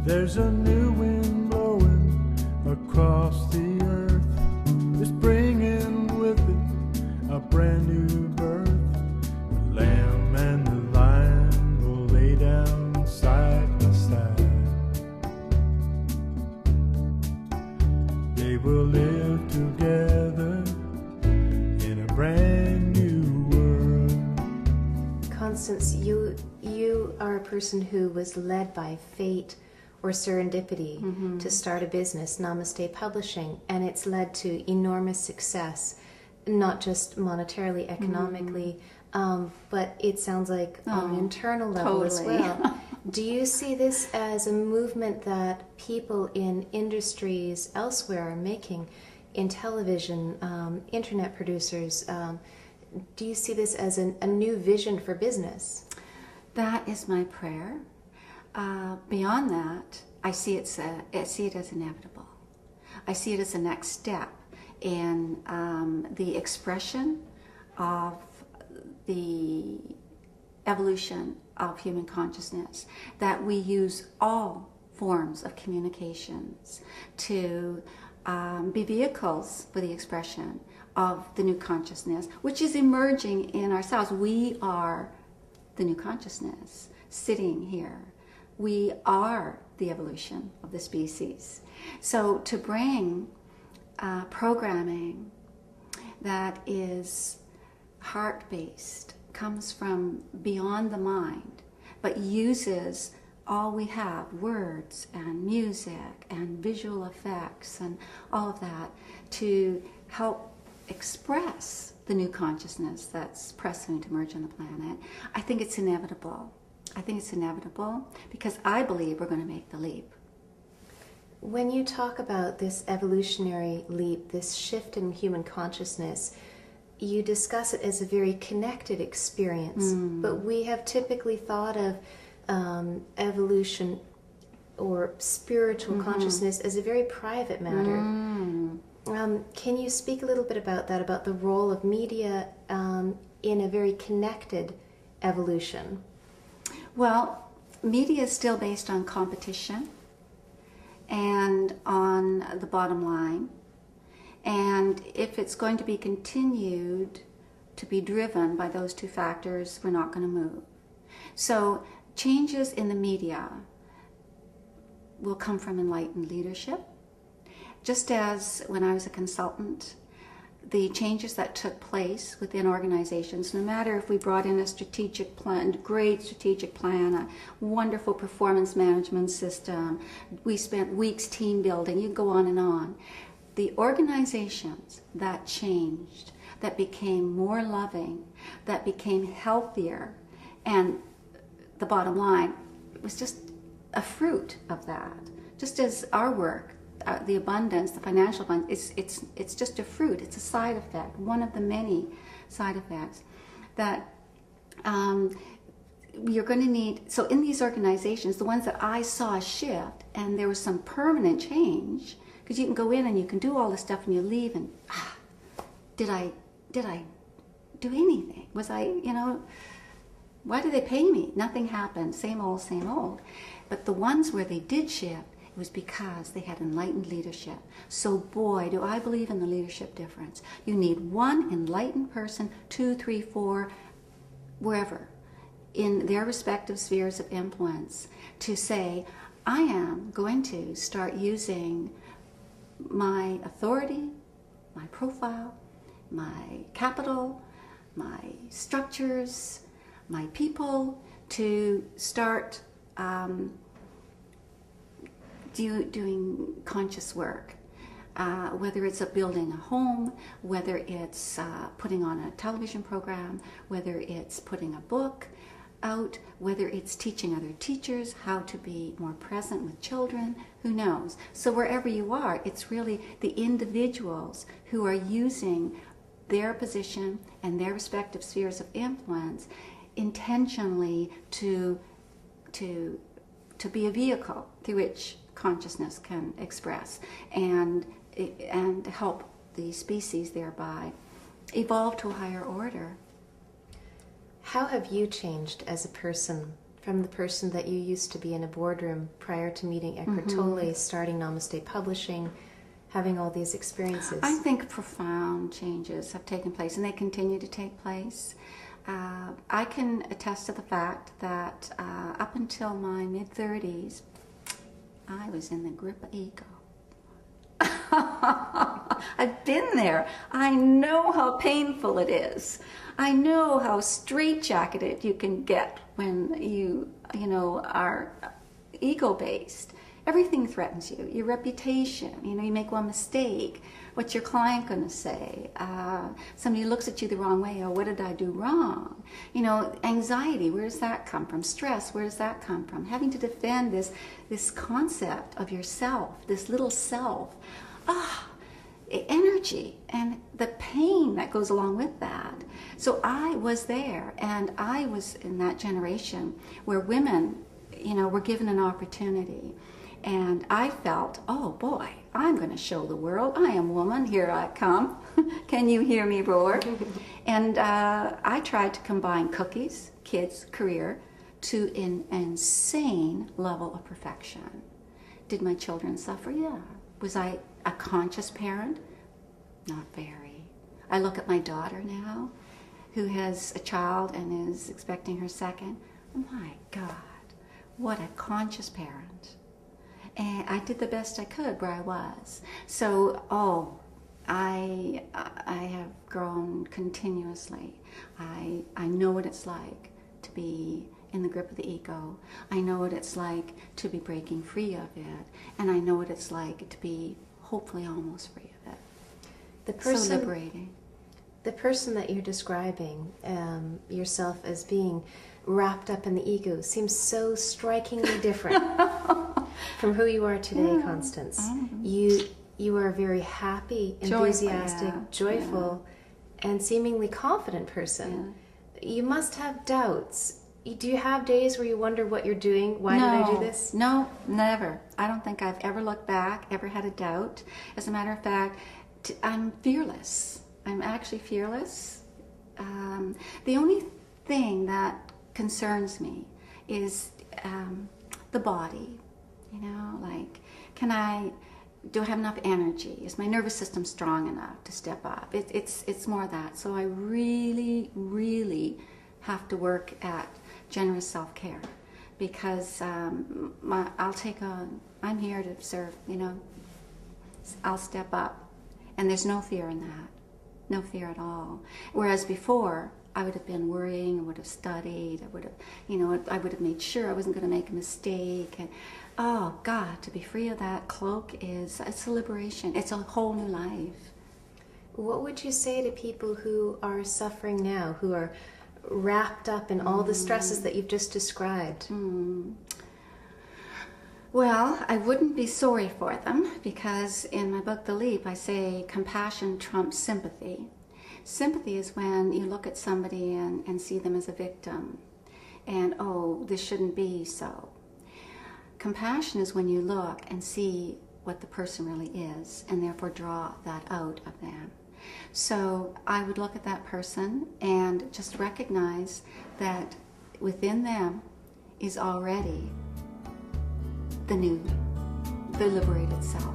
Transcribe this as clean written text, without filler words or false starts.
There's a new wind blowing across the earth. It's bringing with it a brand new birth. The lamb and the lion will lay down side by side. They will live together in a brand new world. Constance, you are a person who was led by fate or serendipity to start a business, Namaste Publishing, and it's led to enormous success, not just monetarily, economically, but it sounds like on an internal level as well. Do you see this as a movement that people in industries elsewhere are making, in television, internet producers? Do you see this as a new vision for business? That is my prayer. Beyond that, I see it as inevitable. I see it as the next step in the expression of the evolution of human consciousness, that we use all forms of communications to be vehicles for the expression of the new consciousness, which is emerging in ourselves. We are the new consciousness sitting here. We are the evolution of the species. So to bring programming that is heart-based, comes from beyond the mind, but uses all we have, words and music and visual effects and all of that, to help express the new consciousness that's pressing to emerge on the planet. I think it's inevitable. I think it's inevitable because I believe we're going to make the leap. When you talk about this evolutionary leap, this shift in human consciousness, you discuss it as a very connected experience, but we have typically thought of evolution or spiritual consciousness as a very private matter. Can you speak a little bit about that, about the role of media in a very connected evolution? Well, media is still based on competition and on the bottom line. And if it's going to be continued to be driven by those two factors, we're not going to move. So changes in the media will come from enlightened leadership. Just as when I was a consultant, the changes that took place within organizations, no matter if we brought in a strategic plan, great strategic plan, a wonderful performance management system, we spent weeks team building, you go on and on. The organizations that changed, that became more loving, that became healthier, and the bottom line, it was just a fruit of that. Just as our work, the abundance, the financial abundance, it's just a fruit. It's a side effect, one of the many side effects that you're going to need. So in these organizations, the ones that I saw shift, and there was some permanent change, because you can go in and you can do all this stuff and you leave and did I do anything? Was I, why did they pay me? Nothing happened. Same old, same old. But the ones where they did shift, it was because they had enlightened leadership. So boy, do I believe in the leadership difference. You need one enlightened person, 2, 3, 4, wherever, in their respective spheres of influence, to say, I am going to start using my authority, my profile, my capital, my structures, my people, to start doing conscious work, whether it's building a home, whether it's putting on a television program, whether it's putting a book out, whether it's teaching other teachers how to be more present with children, who knows? So wherever you are, it's really the individuals who are using their position and their respective spheres of influence intentionally to be a vehicle through which consciousness can express and help the species thereby evolve to a higher order. How have you changed as a person from the person that you used to be in a boardroom prior to meeting Eckhart Tolle, starting Namaste Publishing, having all these experiences? I think profound changes have taken place, and they continue to take place. I can attest to the fact that up until my mid-30s, I was in the grip of ego. I've been there. I know how painful it is. I know how straitjacketed you can get when you are ego-based. Everything threatens you. Your reputation. You make one mistake. What's your client going to say? Somebody looks at you the wrong way. Oh, what did I do wrong? Anxiety. Where does that come from? Stress. Where does that come from? Having to defend this concept of yourself, this little self. Energy and the pain that goes along with that. So I was there, and I was in that generation where women, were given an opportunity. And I felt, oh boy, I'm going to show the world. I am woman, here I come. Can you hear me roar? And I tried to combine cookies, kids, career, to an insane level of perfection. Did my children suffer? Yeah. Was I a conscious parent? Not very. I look at my daughter now, who has a child and is expecting her second. My God, what a conscious parent. And I did the best I could where I was. So, I have grown continuously. I know what it's like to be in the grip of the ego. I know what it's like to be breaking free of it. And I know what it's like to be hopefully almost free of it. So liberating. The person that you're describing yourself as being wrapped up in the ego seems so strikingly different from who you are today, Constance. You are a very happy, enthusiastic, joyful, and seemingly confident person. Yeah. You must have doubts. Do you have days where you wonder what you're doing? Why did I do this? No, never. I don't think I've ever looked back, ever had a doubt. As a matter of fact, I'm fearless. I'm actually fearless. The only thing that concerns me is the body. Do I have enough energy? Is my nervous system strong enough to step up? It's more that. So I really, really have to work at generous self-care, because I'm here to serve. I'll step up, and there's no fear in that. No fear at all. Whereas before, I would have been worrying, I would have studied, I would have made sure I wasn't going to make a mistake. And oh God, to be free of that cloak it's a liberation. It's a whole new life. What would you say to people who are suffering now, who are wrapped up in all the stresses that you've just described? Well, I wouldn't be sorry for them, because in my book, The Leap, I say compassion trumps sympathy. Sympathy is when you look at somebody and see them as a victim, and oh, this shouldn't be so. Compassion is when you look and see what the person really is, and therefore draw that out of them. So I would look at that person and just recognize that within them is already the liberated self.